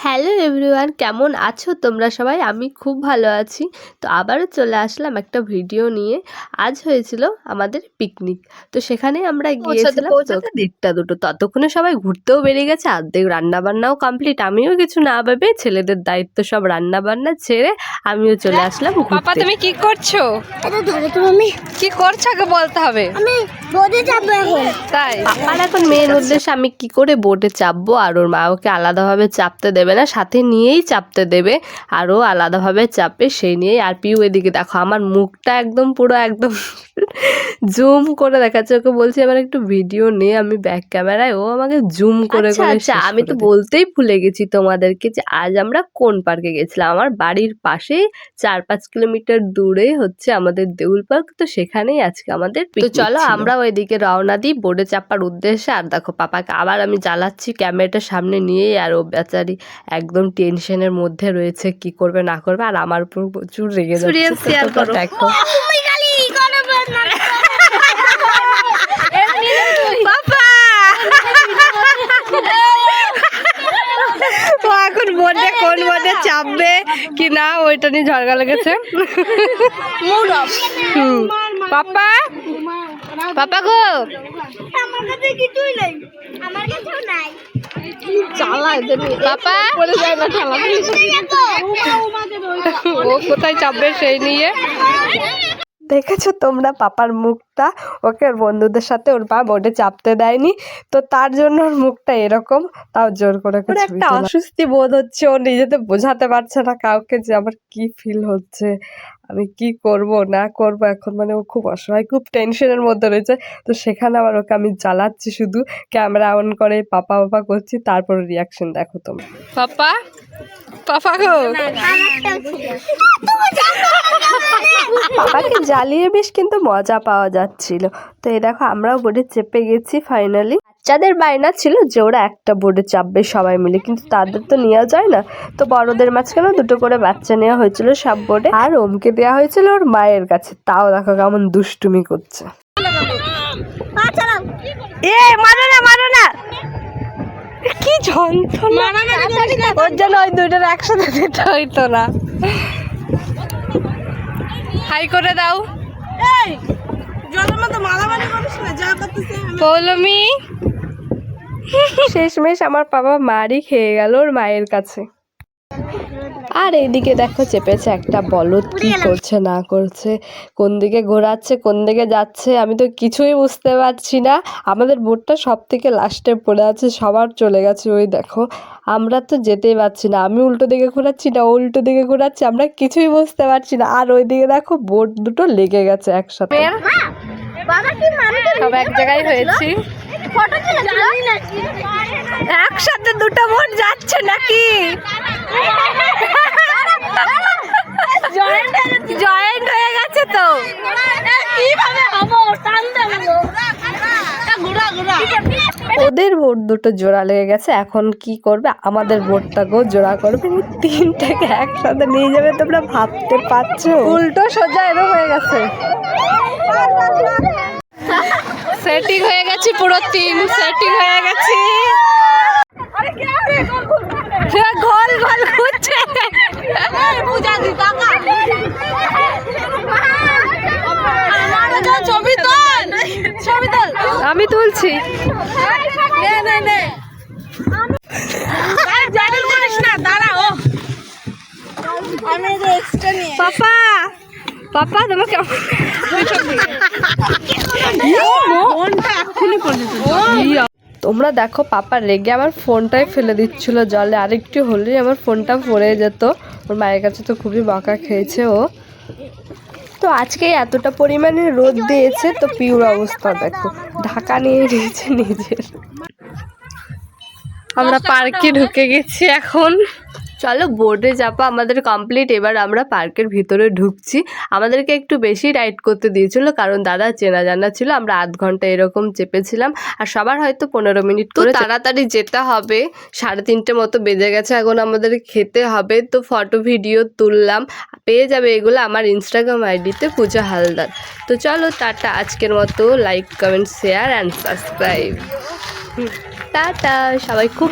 Hello everyone, কেমন আছো তোমরা সবাই? আমি খুব ভালো আছি। তো আবারও চলে আসলাম একটা ভিডিও নিয়ে। আজ হয়েছিল আমাদের পিকনিক, তো সেখানে আমরা গিয়েছিলাম পৌঁছাতে 1:30-2 ততক্ষণে সবাই ঘুরতেও বেরিয়ে গেছে, অর্ধেক রান্নাবান্নাও কমপ্লিট। আমিও কিছু না ভেবে ছেলেদের দায়িত্ব সব রান্নাবান্না ছেড়ে আমিও চলে আসলাম ঘুরতে। পাপা তুমি কি করছো? কি করছো আগে বলতে হবে। আমি বোটে চাপবো এখন। তাই পাপার এখন মেন উদ্দেশ্য আমি কি করে বোটে চাপবো, আর ওর মা ওকে আলাদাভাবে চাপতে দেবে না, সাথে নিয়েই চাপতে দেবে, আরও আলাদাভাবে চাপবে সেই নিয়েই। আর পিউ এদিকে দেখো আমার মুখটা একদম পুরো একদম জুম করে দেখাচ্ছে, ওকে বলছি আমার একটু ভিডিও নে, আমি ব্যাক ক্যামেরায়, ও আমাকে জুম করে করে। আচ্ছা আমি তো বলতেই ভুলে গেছি তোমাদেরকে যে আজ আমরা কোন পার্কে গেছিলাম। আমার বাড়ির পাশেই 4-5 কিলোমিটার দূরে হচ্ছে আমাদের দেউল পার্ক, তো সেখানেই আজকে আমাদের তো চলো আমরা ওইদিকে রওনা দিই বোর্ডে চাপার উদ্দেশ্যে। আর দেখো পাপাকে আবার আমি জ্বালাচ্ছি ক্যামেরাটা সামনে নিয়েই, আর ও বেচারি একদম টেনশনের মধ্যে রয়েছে কি করবে না করবে, আর আমার উপর প্রচুর রেগে যাচ্ছে। দেখো তো এখন বোর্ডে কোন বোর্ডে চাপবে কি না ওইটা নিয়ে ঝগড়া লেগেছে। পাপা পাপা গো, আমার কাছে কিছুই নেই, আমার কাছেও নাই। পাপা ও কোথায় চাপবে সেই নিয়ে। দেখেছো তোমরা পাপার মুখটা, ওকে ওর বন্ধুদের সাথে ওর মা বোর্ডে চাপতে দেয়নি, তো তার জন্য ওর মুখটা এরকম, তাও জোর করে একটা অস্বস্তি বোধ হচ্ছে, ও নিজেতে বোঝাতে পারছে না কাউকে যে আমার কি ফিল হচ্ছে, আমি কি করব না করব এখন। মানে ও খুব অসহায়, খুব টেনশনের মধ্যে রয়েছে। তো সেখানে আবার ওকে আমি জ্বালাচ্ছি, শুধু ক্যামেরা অন করে পাপা পাপা করছি, তারপর রিয়াকশন দেখো তোমরা। পাপা পাপা গো, পাপাকে জ্বালিয়ে বেশ কিন্তু মজা পাওয়া যাচ্ছিল। তো এই দেখো আমরাও বোর্ডে চেপে গেছি ফাইনালি। বাচ্চাদের বায়না ছিল যে ওরা একটা বোর্ডে চাপবে সবাই মিলে, কিন্তু তাদের তো নেওয়া যায় না, তো বড়দের মাঝখানেও 2 করে বাচ্চা নেওয়া হয়েছিল সব বোর্ডে, আর ওমকে দেওয়া হয়েছিল ওর মায়ের কাছে। তাও দেখো কেমন দুষ্টুমি করছে। এ মারো না মারো না, কি যন্ত্রণা, ওর জন্য ওই 2টার একসাথে দিতে হইতো না। হাই করে দাও পৌলমি। শেষমেশ আমার বাবা মারই খেয়ে গেল ওর মায়ের কাছে। আর এইদিকে দেখো চেপেছে একটা বলদ, কি করছে না করছে, কোন দিকে ঘোরাচ্ছে কোন দিকে যাচ্ছে আমি তো কিছুই বুঝতে পারছি না। আমাদের বোটটা সব থেকে লাস্টে পড়ে আছে, সবার চলে গেছে ওই দেখো, আমরা তো যেতেই পারছি না, আমি উল্টো দিকে ঘোরাচ্ছি না উল্টো দিকে ঘোরাচ্ছি, আমরা কিছুই বুঝতে পারছি না। আর ওই দিকে দেখো বোট দুটো লেগে গেছে একসাথে, সব এক জায়গায় হয়েছি, একসাথে 2টা বোট যাচ্ছে নাকি, জয়েন্ট হয়ে গেছে তো। ওদের বোট দুটো জোড়া লেগে গেছে, এখন কি করবে, আমাদের বোটটাকেও জোড়া করবে, 3টাকে একসাথে নিয়ে যাবে। তোমরা ভাবতে পারছো উল্টো সোজা এরকম হয়ে গেছে, সেটিং হয়ে গেছে পুরো 3 সেটিং হয়ে গেছে, গোল গোল ঘুরছে। আমি তুলছি, পাপা পাপা তোমাকে তোমরা দেখো পাপা রেগে আমার ফোনটাই ফেলে দিচ্ছিল জলে, আরেকটু হলেই আমার ফোনটা পড়ে যেত। ওর মায়ের কাছে তো খুবই বকা খেয়েছে ও। তো আজকে এতটা পরিমাণে রোদ দিয়েছে, তো পিউর অবস্থা দেখো, ঢাকা নিয়ে দিয়েছে নিজের। আমরা পার্কে ঢুকে গেছি এখন। চলো বোর্ডে চাপা আমাদের কমপ্লিট, এবার আমরা পার্কের ভিতরে ঢুকছি। আমাদেরকে একটু বেশি রাইড করতে দিয়েছিল, কারণ দাদা চেনা জানা ছিল, আমরা আধ ঘন্টা এরকম চেপেছিলাম, আর সবার হয়তো 15 মিনিট করে। তাড়াতাড়ি যেতে হবে, 3:30 মতো বেজে গেছে, এখন আমাদের খেতে হবে। তো ফটো ভিডিও তুললাম, পেয়ে যাবে এগুলো আমার ইনস্টাগ্রাম আইডিতে পূজা হালদার। তো চলো টাটা, আজকের মতো like comment share and subscribe, tata সবাই। খুব